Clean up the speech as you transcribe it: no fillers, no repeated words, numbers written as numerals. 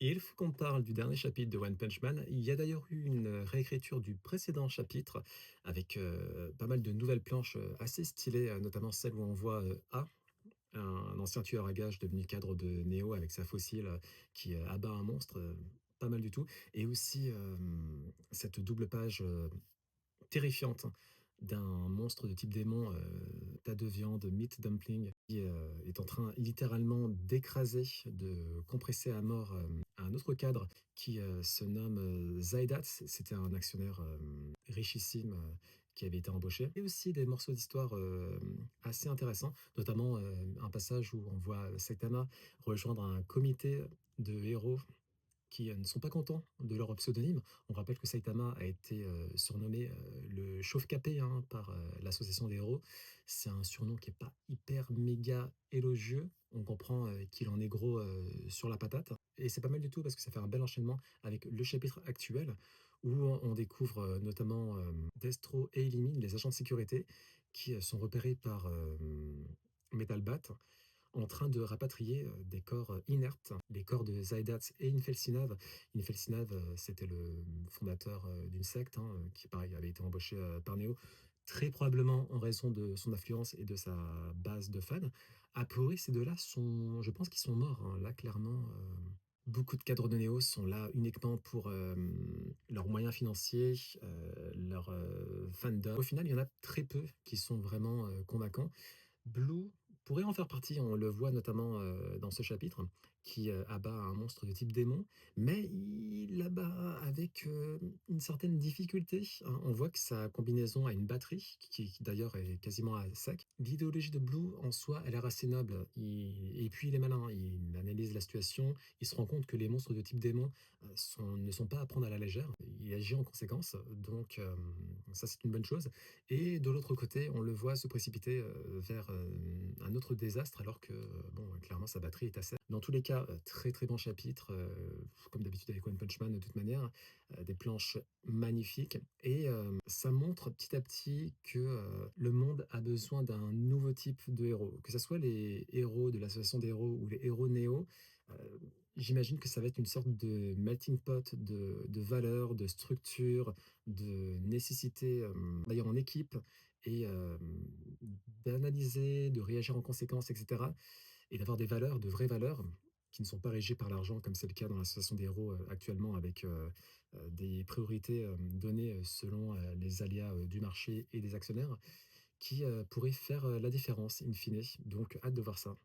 Et il faut qu'on parle du dernier chapitre de One Punch Man. Il y a d'ailleurs eu une réécriture du précédent chapitre avec, pas mal de nouvelles planches, assez stylées, notamment celle où on voit, un ancien tueur à gages devenu cadre de Neo avec sa faucille, qui, abat un monstre, pas mal du tout. Et aussi, cette double page, terrifiante d'un monstre de type démon, tas de viande, meat dumpling, qui, est en train littéralement d'écraser, de compresser à mort, un autre cadre qui, se nomme, Zaidat. C'était un actionnaire, richissime, qui avait été embauché. Et aussi des morceaux d'histoire, assez intéressants, notamment, un passage où on voit Saitama rejoindre un comité de héros qui, ne sont pas contents de leur pseudonyme. On rappelle que Saitama a été, surnommé, le Chauve-Capé, hein, par, l'association des héros. C'est un surnom qui est pas hyper méga élogieux. On comprend, qu'il en est gros, sur la patate et c'est pas mal du tout parce que ça fait un bel enchaînement avec le chapitre actuel où on découvre, notamment, Destro et Illimine, les agents de sécurité qui, sont repérés par, Metal Bat en train de rapatrier, des corps, inertes, les corps de Zaidat et Infelsinave. Infelsinave, c'était le fondateur, d'une secte, hein, qui pareil avait été embauché, par Neo, très probablement en raison de son influence et de sa base de fans. A priori, ces 2 là sont je pense qu'ils sont morts, hein. Là, clairement, beaucoup de cadres de Neo sont là uniquement pour, leurs moyens financiers, leur, fandom. Au final, il y en a très peu qui sont vraiment, convaincants. Blue pourrait en faire partie, on le voit notamment, dans ce chapitre, qui, abat un monstre de type démon, mais il l'abat avec, une certaine difficulté, hein. On voit que sa combinaison a une batterie qui d'ailleurs est quasiment à sec. L'idéologie de Blue en soi, elle est assez noble, il et puis il est malin, il analyse la situation, il se rend compte que les monstres de type démon, ne sont pas à prendre à la légère, il agit en conséquence, donc ça c'est une bonne chose. Et de l'autre côté, on le voit se précipiter, vers, un autre désastre alors que, bon, clairement sa batterie est à sec. Dans tous les cas, très, très bon chapitre, comme d'habitude avec One Punch Man de toute manière, des planches magnifiques et ça montre petit à petit que, le monde a besoin d'un nouveau type de héros. Que ça soit les héros de l'association des héros ou les héros Néo, heu, j'imagine que ça va être une sorte de melting pot de valeurs, de structures, de nécessité, travailler en équipe et d'analyser, de réagir en conséquence et cetera et d'avoir des valeurs, de vraies valeurs qui ne sont pas régies par l'argent comme c'est le cas dans l'association des héros, actuellement avec, des priorités, données, selon, les aléas, du marché et des actionnaires qui, pourraient faire, la différence in fine. Donc hâte de voir ça.